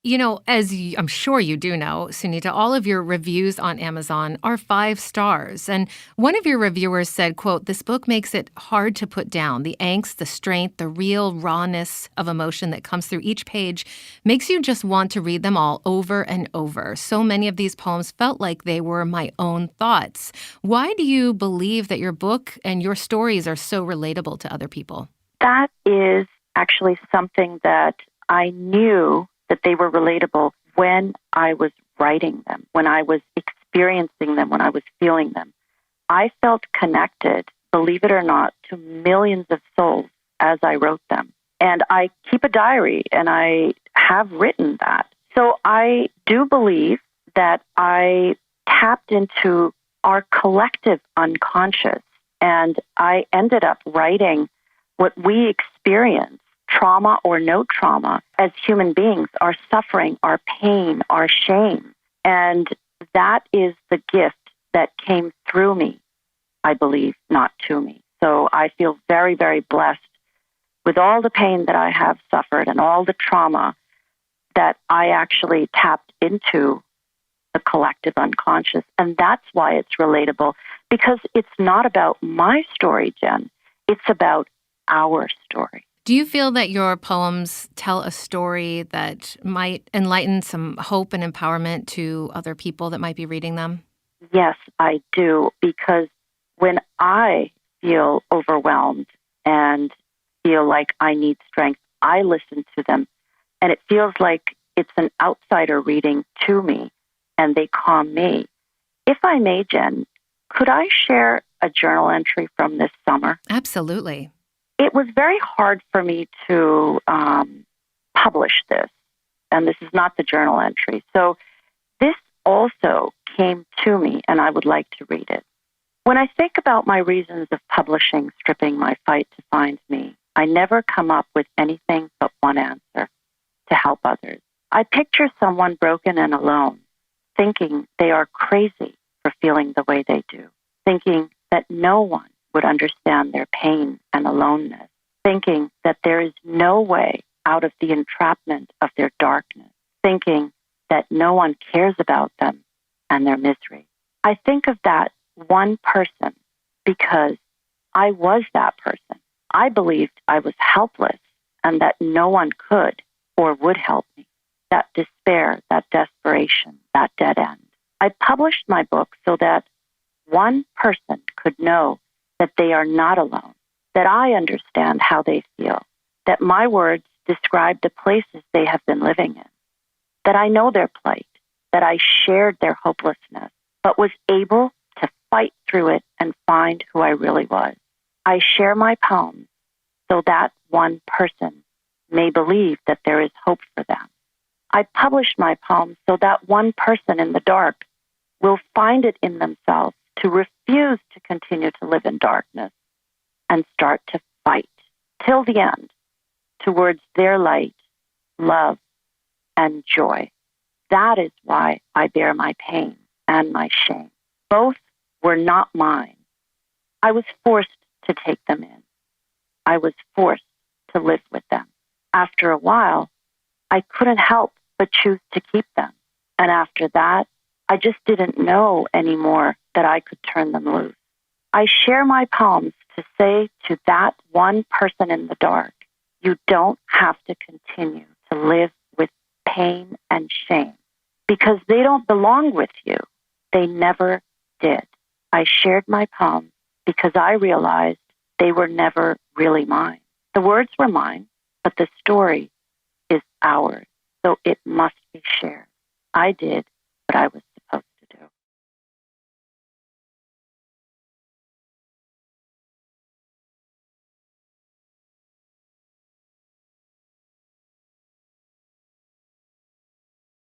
I'm sure you do know, Sunita, all of your reviews on Amazon are 5 stars. And one of your reviewers said, quote, "This book makes it hard to put down. The angst, the strength, the real rawness of emotion that comes through each page makes you just want to read them all over and over. So many of these poems felt like they were my own thoughts." Why do you believe that your book and your stories are so relatable to other people? That is actually something that I knew that they were relatable when I was writing them, when I was experiencing them, when I was feeling them. I felt connected, believe it or not, to millions of souls as I wrote them. And I keep a diary, and I have written that. So I do believe that I tapped into our collective unconscious, and I ended up writing what we experience, trauma or no trauma, as human beings, our suffering, our pain, our shame. And that is the gift that came through me, I believe, not to me. So I feel very, very blessed with all the pain that I have suffered and all the trauma that I actually tapped into the collective unconscious. And that's why it's relatable, because it's not about my story, Jen. It's about our story. Do you feel that your poems tell a story that might enlighten some hope and empowerment to other people that might be reading them? Yes, I do, because when I feel overwhelmed and feel like I need strength, I listen to them, and it feels like it's an outsider reading to me, and they calm me. If I may, Jen, could I share a journal entry from this summer? Absolutely. It was very hard for me to publish this, and this is not the journal entry. So this also came to me, and I would like to read it. When I think about my reasons of publishing Stripping My Fight to Find Me, I never come up with anything but one answer: to help others. I picture someone broken and alone, thinking they are crazy for feeling the way they do, thinking that no one would understand their pain and aloneness, thinking that there is no way out of the entrapment of their darkness, thinking that no one cares about them and their misery. I think of that one person because I was that person. I believed I was helpless and that no one could or would help me. That despair, that desperation, that dead end. I published my book so that one person could know that they are not alone, that I understand how they feel, that my words describe the places they have been living in, that I know their plight, that I shared their hopelessness, but was able to fight through it and find who I really was. I share my poems so that one person may believe that there is hope for them. I publish my poems so that one person in the dark will find it in themselves to refuse to continue to live in darkness and start to fight till the end towards their light, love, and joy. That is why I bear my pain and my shame. Both were not mine. I was forced to take them in. I was forced to live with them. After a while, I couldn't help but choose to keep them. And after that, I just didn't know anymore that I could turn them loose. I share my poems to say to that one person in the dark, you don't have to continue to live with pain and shame because they don't belong with you. They never did. I shared my poems because I realized they were never really mine. The words were mine, but the story is ours, so it must be shared. I did what I was